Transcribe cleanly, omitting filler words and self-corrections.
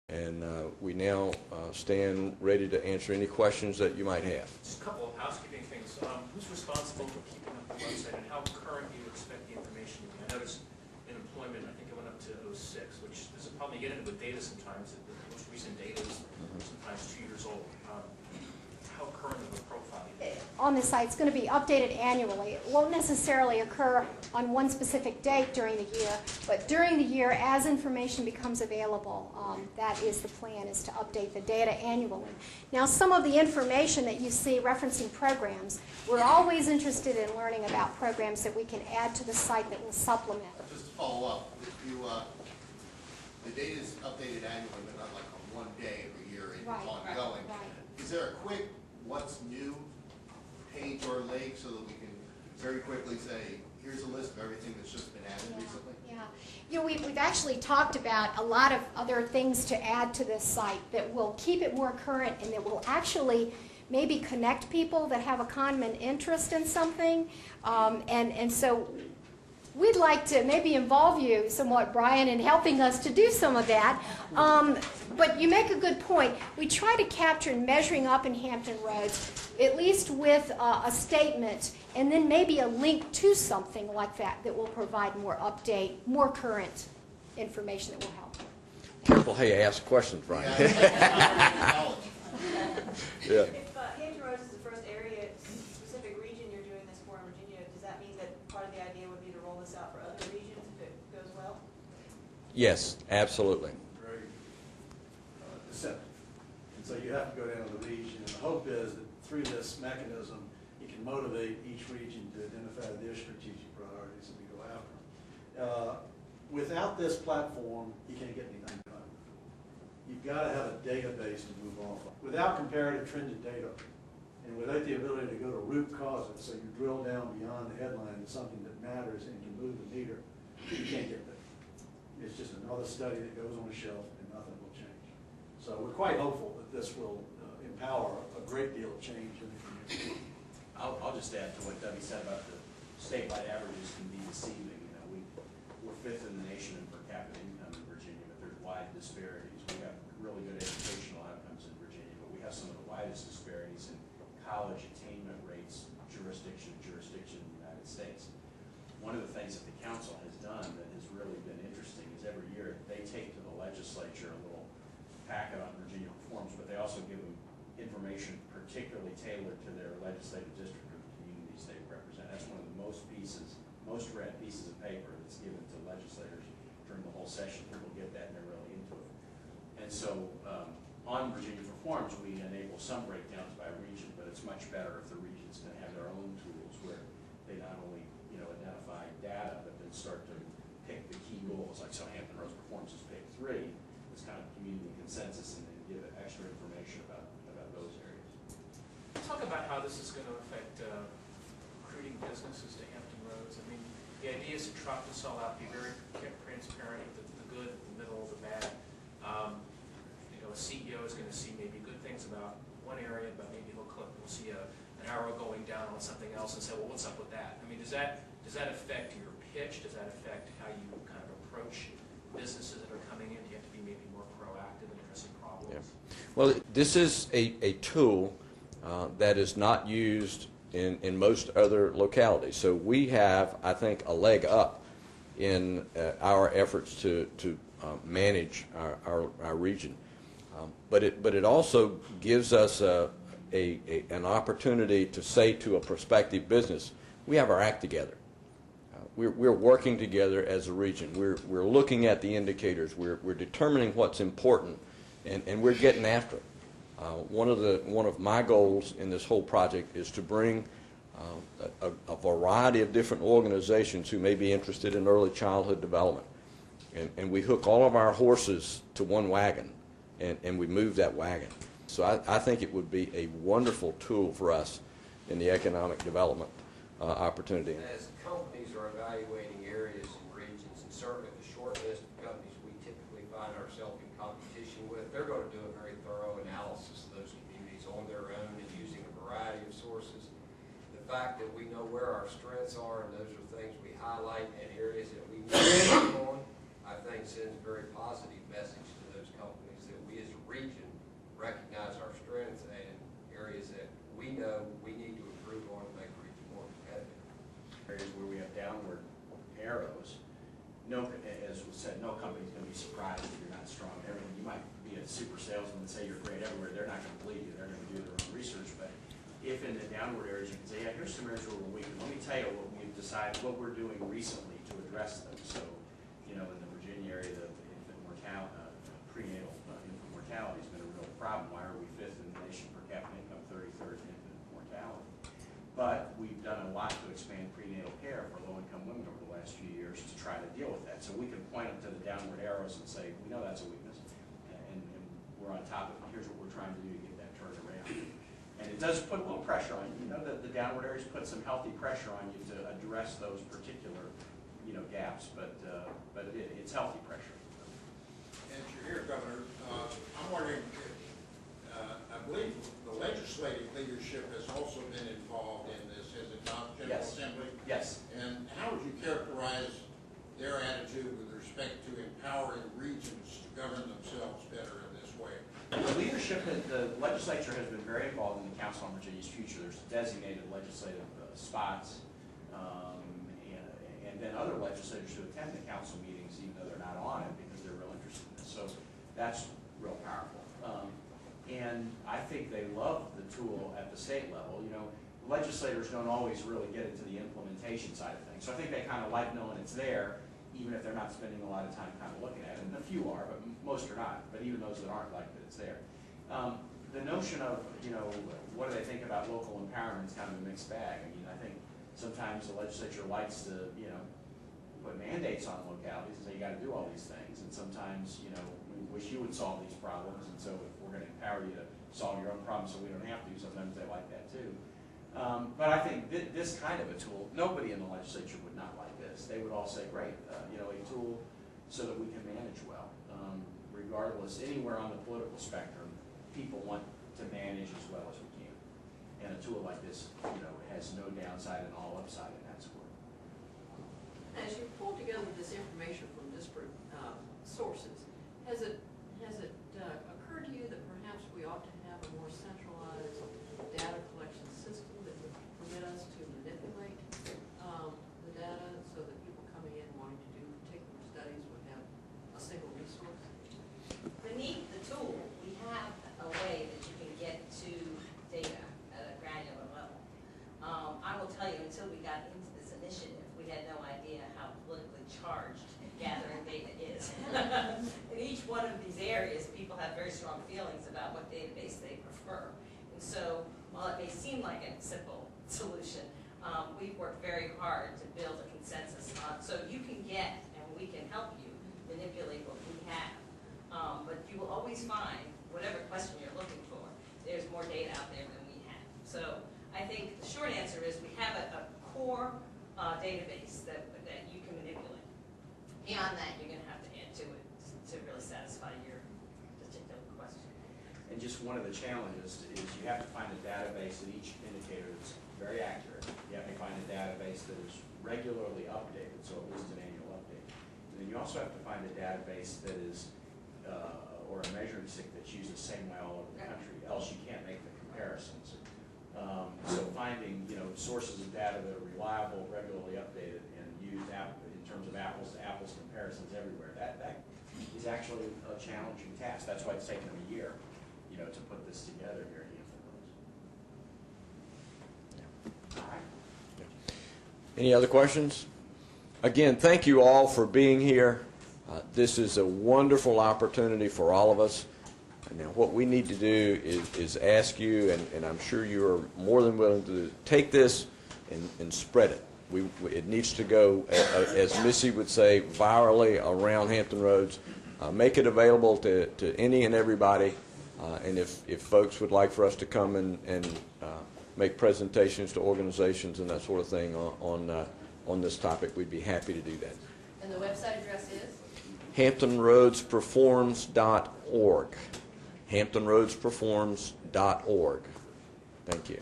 And we now stand ready to answer any questions that you might have. Just a couple of housekeeping things. Who's responsible for keeping up the website, and how current do you expect the information to be? I noticed in employment, I think it went up to 06, which there's a problem you get into with data sometimes. The most recent data is sometimes 2 years old. How current of a profile do you think? On the site, it's going to be updated annually. It won't necessarily occur on one specific date during the year, but during the year, as information becomes available, that is the plan, is to update the data annually. Now, some of the information that you see referencing programs, we're always interested in learning about programs that we can add to the site that will supplement. Just to follow up, the data is updated annually, but not like on one day every year, it's ongoing. Right. Is there a quick what's new page or link so that we can very quickly say, here's a list of everything that's just been added recently? Yeah. You know, we've actually talked about a lot of other things to add to this site that will keep it more current and that will actually maybe connect people that have a common interest in something. And so we'd like to maybe involve you somewhat, Brian, in helping us to do some of that. But you make a good point. We try to capture measuring up in Hampton Roads, at least with a statement, and then maybe a link to something like that that will provide more update, more current information that will help. Careful how you ask questions, Brian. Yeah. Yeah. If Hampton Roads is the first area, specific region you're doing this for in Virginia, does that mean that part of the idea would be to roll this out for other regions if it goes well? Yes, absolutely. Very deceptive. And so you have to go down to the region, and the hope is that through this mechanism, you can motivate each region to identify their strategic priorities and to go after them. Without this platform, you can't get anything done. You've got to have a database to move off of. Without comparative trended data, and without the ability to go to root causes, so you drill down beyond the headline to something that matters and can move the meter, you can't get there. It's just another study that goes on a shelf and nothing will change. So we're quite hopeful that this will empower a great deal of change in the community. I'll just add to what Debbie said about the statewide averages can be deceiving. You know, we're fifth in the nation in per capita income in Virginia, but there's wide disparities. We have really good educational outcomes in Virginia, but we have some of the widest disparities in college attainment rates, jurisdiction to jurisdiction in the United States. One of the things that the council has done that has really been interesting is every year they take to the legislature a little packet on Virginia reforms, but they also give them information particularly tailored to their legislative district or the communities they represent. That's one of the most read pieces of paper that's given to legislators during the whole session. People get that and they're really into it. And so on Virginia reforms, we enable some breakdowns by region, but it's much better if the regions can have their own tools where they not only identify data, but then start to pick the key goals. Like so Hampton Roads Reforms is pick 3. It's kind of community consensus, and then give it extra information about those areas. Talk about how this is going to affect recruiting businesses to Hampton Roads. I mean, the idea is to trot this all out, be very transparent with the good, the middle, the bad. A CEO is going to see maybe good things about one area, but maybe we'll see an arrow going down on something else and say, well, what's up with that? I mean, does that affect your pitch? Does that affect how you kind of approach businesses that are coming in? Do you have to be maybe more proactive in addressing problems? Yeah. Well, this is a tool that is not used in most other localities. So we have, I think, a leg up in our efforts to manage our region. But it also gives us an opportunity to say to a prospective business, we have our act together. We're working together as a region. We're looking at the indicators. We're determining what's important, and we're getting after it. One of my goals in this whole project is to bring a variety of different organizations who may be interested in early childhood development, and we hook all of our horses to one wagon, and we move that wagon. So I think it would be a wonderful tool for us in the economic development opportunity. As companies are evaluating areas and regions, and certainly the short list of companies we typically find ourselves in competition with, they're going to do a very thorough analysis of those communities on their own and using a variety of sources. The fact that we know where our strengths are and those are things we highlight and areas that we need to work on, I think sends a very positive message to those companies that region recognize our strengths and areas that we know we need to improve on to make the region more competitive. Areas where we have downward arrows, as was said, no company's going to be surprised if you're not strong. Everyone, you might be a super salesman and say you're great everywhere. They're not going to believe you. They're going to do their own research. But if in the downward areas you can say, yeah, here's some areas where we're weak. And let me tell you what we've decided, what we're doing recently to address them. So, you know, in the Virginia area, the infant mortality, prenatal infant mortality has been a real problem. Why are we 5th in the nation per capita income, 33rd in infant mortality? But we've done a lot to expand prenatal care for low-income women over the last few years to try to deal with that. So we can point them to the downward arrows and say, we know that's a weakness, and we're on top of it. Here's what we're trying to do to get that turned around. And it does put a little pressure on you. You know that the downward areas put some healthy pressure on you to address those particular, you know, gaps. But it's healthy pressure. And you're here, Governor. I'm wondering, I believe the legislative leadership has also been involved in this, has it not, General Yes. Assembly? Yes. And how would you characterize their attitude with respect to empowering regions to govern themselves better in this way? The leadership, the legislature has been very involved in the Council on Virginia's Future. There's designated legislative spots, and then other legislators who attend the council meetings, even though they're not on it, because they're real interested in this. So that's real powerful. And I think they love the tool at the state level. You know, legislators don't always really get into the implementation side of things. So I think they kind of like knowing it's there, even if they're not spending a lot of time kind of looking at it. And a few are, but most are not. But even those that aren't like that it's there. The notion of, you know, what do they think about local empowerment is kind of a mixed bag. I mean, I think sometimes the legislature likes to, you know, put mandates on localities and say you got to do all these things. And sometimes, you know, we wish you would solve these problems. And so if we're going to empower you to solve your own problems so we don't have to, sometimes they like that too. But I think this kind of a tool, nobody in the legislature would not like this. They would all say, great, you know, a tool so that we can manage well. Regardless, anywhere on the political spectrum, people want to manage as well as we can. And a tool like this, you know, has no downside and all upside in that score. As you pull together this information from disparate sources, has it occurred to you that perhaps we ought to have a more centralized data collection system that would permit us to manipulate the data so that people coming in wanting to do particular studies would have a single resource? Beneath the tool, we have a way that you can get to data at a granular level. I will tell you, until we got into this initiative, we had no idea how politically charged gathering data is. In each one of these areas, people have very strong feelings about what database they prefer. And so, while it may seem like a simple solution, we've worked very hard to build a consensus on, so you can get, and we can help you manipulate what we have. But you will always find, whatever question you're looking for, there's more data out there than we have. So I think the short answer is we have a core database that you can manipulate. Beyond that, you're going to have to add to it to really satisfy your particular question. And just one of the challenges is you have to find a database that each indicator is very accurate. You have to find a database that is regularly updated, so at least an annual update. And then you also have to find a database that is, or a measuring stick that's used the same way all over the country, else you can't make the comparisons. So finding, you know, sources of data that are reliable, regularly updated, and used in terms of apples to apples comparisons everywhere, that is actually a challenging task. That's why it's taken them a year, you know, to put this together here at Hampton Roads. All right. Any other questions? Again, thank you all for being here. This is a wonderful opportunity for all of us. Now, what we need to do is ask you, and I'm sure you are more than willing to take this and spread it. It needs to go, as Missy would say, virally around Hampton Roads. Make it available to any and everybody. And if folks would like for us to come and make presentations to organizations and that sort of thing on this topic, we'd be happy to do that. And the website address is? HamptonRoadsPerforms.org. HamptonRoadsPerforms.org. Thank you.